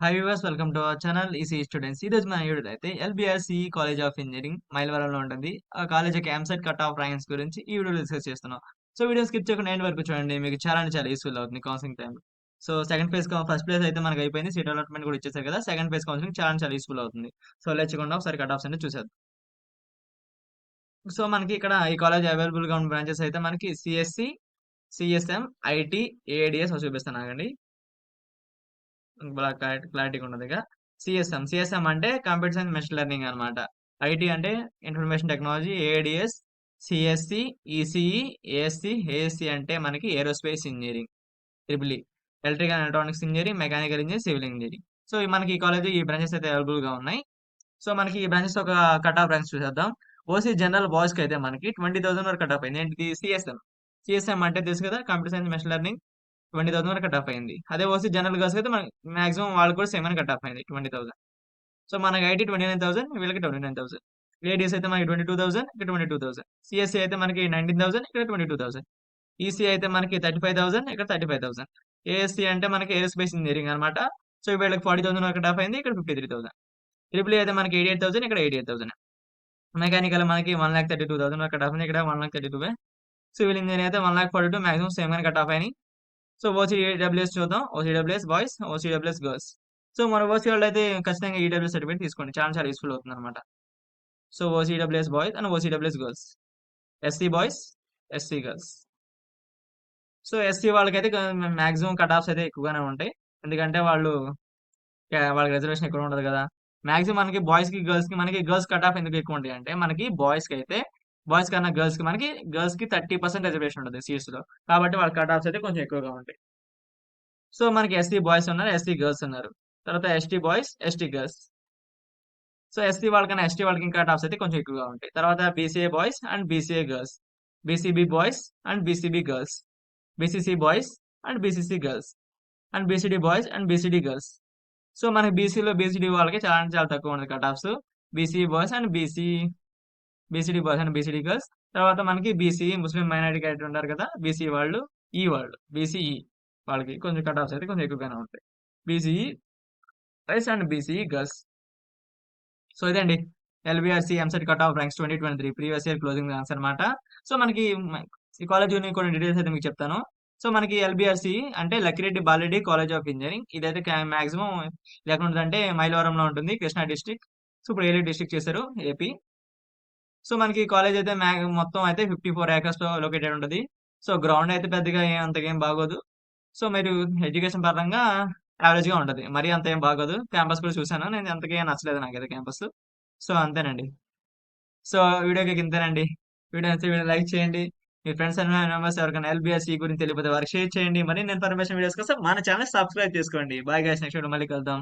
Hi viewers, welcome to our channel EC students. ఈ రోజు మన వీడియోలో అయితే ఎల్బిఆర్సి కాలేజ్ ఆఫ్ ఇంజనీరింగ్ మైలవరంలో ఉంటుంది. ఆ కాలేజ్ యొక్క ఎంసెట్ కట్ ఆఫ్ ర్యాంక్స్ గురించి ఈ వీడియోలో డిస్కస్ చేస్తున్నాం. సో వీడియో స్కిప్ చేయకుండా ఎండ్ వరకు చూడండి, మీకు చాలా అంటే చాలా యూస్ఫుల్ అవుతుంది counselling time. So second phase first place అయితే మనకి అయిపోయింది, సీట్ అలాట్మెంట్ కూడా ఇచ్చేసారు కదా. సెకండ్ ఫేజ్ కౌన్సిలింగ్ చాలా అంటే చాలా యూస్ఫుల్ అవుతుంది. సో లేచకుండా ఒకసారి కట్ ఆఫ్స్ అంటే చూసేద్దాం. సో మనకి ఇక్కడ ఈ కాలేజ్ అవైలబుల్ గా ఉన్న బ్రాంచెస్ అయితే మనకి సిఎస్సి, సిఎస్ఎం, ఐటీ, ఏఐడిఎస్ చూపిస్తాను ఆగండి. క్లారిటీగా ఉండదు ఇక. సిఎస్ఎం అంటే కంప్యూటర్ సైన్స్ మెషిన్ లెర్నింగ్ అనమాట. ఐటీ అంటే information technology, ADS, CSC, ECE, ASC, ASC అంటే మనకి aerospace engineering, triple E, electrical and electronics engineering, mechanical engineering, civil engineering. So మనకి ఈ కాలేజ్ ఈ బ్రాంచెస్ అయితే అవైలబుల్ గా ఉన్నాయి. సో మనకి ఈ బ్రాంచెస్ ఒక కట్ ఆఫ్ బ్రాంచ్ చూసేద్దాం. ఓసీ జనరల్ బాయ్స్ కి అయితే మనకి 20,000 వరకు కట్ ఆఫ్ అయింది. ఏంటిది? సిఎస్ఎం. సిఎస్ఎం అంటే తెలుసు కదా, కంప్యూటర్ సైన్స్ మెషిన్ లెర్నింగ్. 20,000 వరకు కట్ ఆఫ్ అయింది. అదే ఓసీ జనరల్ గర్ల్స్ అయితే మనకి మాక్సిమం వాళ్ళు కూడా సేమ్ అని కట్ ఆఫ్ అయింది, 20,000. సో మనకి ఐటీ 29,000, వీళ్ళకి 29,000. ఏడీఎస్ అయితే మనకి 22,000, ఇక్కడ 22,000. సిఎస్సి అయితే మనకి 19,000, ఇక్కడ 22,000. ఈసీ అయితే మనకి 35,000, ఇక్కడ 35,000. ఏఎస్సి అంటే మనకి ఏరోస్పేస్ ఇంజనీరింగ్ అనమాట. సో వీళ్ళకి 40,000 వరకు కట్ ఆఫ్ అయింది, ఇక్కడ 53,000. ట్రిపుల్ అయితే మనకి 88,000, ఇక్కడ 88,000. మెకానికల్ మనకి 1,32,000 వరకు కట్ ఆఫ్ అయింది, ఇక్కడ 1,32,000. సివిల్ ఇంజనీర్ అయితే 1,42,000, మాక్సిమం సేమ్ గానే కట్ ఆఫ్ అయినాయి. సో ఓసీడబ్ల్యూఎస్ చూద్దాం. OCWS boys, OCWS girls. So మన ఓసీ వాళ్ళు అయితే ఖచ్చితంగా ఈడబ్ల్యూఎస్ సర్టిఫికేట్ తీసుకోండి, చాలా చాలా యూస్ఫుల్ అవుతుంది అనమాట. So OCWS boys and OCWS girls. SC boys, SC girls. So SC వాళ్ళకైతే మాక్సిమం కట్ ఆఫ్స్ అయితే ఎక్కువగానే ఉంటాయి, ఎందుకంటే వాళ్ళకి రిజర్వేషన్ ఎక్కువ ఉండదు కదా. మాక్సిమం మనకి బాయ్స్ కి గర్ల్స్ కి మనకి గర్ల్స్ కట్ ఆఫ్ ఎందుకు ఎక్కువ ఉంటాయి అంటే, మనకి బాయ్స్ కి అయితే బాయ్స్ కన్నా గర్ల్స్ కి 30% రిజర్వేషన్ ఉంటుంది సీట్స్ లో. కాబట్టి వాళ్ళ కట్ ఆఫ్స్ అయితే కొంచెం ఎక్కువగా ఉంటాయి. సో మనకి ఎస్సీ బాయ్స్ ఉన్నారు, ఎస్సీ గర్ల్స్ ఉన్నారు. తర్వాత ST boys, ST girls. So SC వాళ్ళకన్నా ఎస్టీ వాళ్ళకి ఇంకా టాప్స్ అయితే కొంచెం ఎక్కువగా ఉంటాయి. తర్వాత BCA boys and BCA girls, BCB boys and BCB girls, BCC boys and BCC girls, and BCD boys and BCD girls. So మనకి బీసీలో బీసీడీ వాళ్ళకి చాలా అంటే చాలా తక్కువ ఉంది cut offs. BC boys and BCD boys and BCD girls. తర్వాత మనకి బీసీ ముస్లిం మైనారిటీ క్యారెక్టర్ ఉంటారు కదా, బీసీ వాళ్ళు, వాళ్ళు బీసీఈ వాళ్ళకి కొంచెం కట్ ఆఫ్స్ అయితే కొంచెం ఎక్కువగానే ఉంటాయి. BCE boys and BCE girls. So ఇదండి LBRC EAMCET cut off ranks 2023 previous year closing ranks అనమాట. సో మనకి ఈ కాలేజ్ కొన్ని డీటెయిల్స్ అయితే మీకు చెప్తాను. సో మనకి ఎల్బిఆర్సి అంటే Lakkireddy Bala Reddy college of engineering. ఇదైతే మాక్సిమం ఎక్కడ ఉంటుందంటే మైలవరంలో ఉంటుంది, కృష్ణా డిస్టిక్. సో ఇప్పుడు ఏలూరు డిస్టిక్ చేశారు, ఏపీ. సో మనకి కాలేజ్ అయితే మొత్తం అయితే 54 ఏకర్స్ లో లొకేటెడ్ ఉంటుంది. సో గ్రౌండ్ అయితే పెద్దగా అంతగా ఏం బాగోదు. సో మీరు ఎడ్యుకేషన్ పరంగా యావరేజ్ గా ఉంటది, మరీ అంత ఏం బాగోదు. క్యాంపస్ కూడా చూసాను నేను, అంతగా ఏం నచ్చలేదు నాకైతే క్యాంపస్. సో అంతేనండి. సో వీడియోకి ఇంతేనండి. వీడియో నచ్చితే వీడియో లైక్ చేయండి. మీ ఫ్రెండ్స్ అండ్ మెంబర్స్ ఎవరికైనా ఎల్బిఎస్సి గురించి తెలియకపోతే వారికి షేర్ చేయండి. మరి నేను ఇన్ఫర్మేషన్ వీడియోస్ కోసం మన ఛానల్ సబ్స్క్రైబ్ చేసుకోండి. బాయ్ గైస్, నెక్స్ట్ వీడియో మళ్ళీ కలుద్దాం.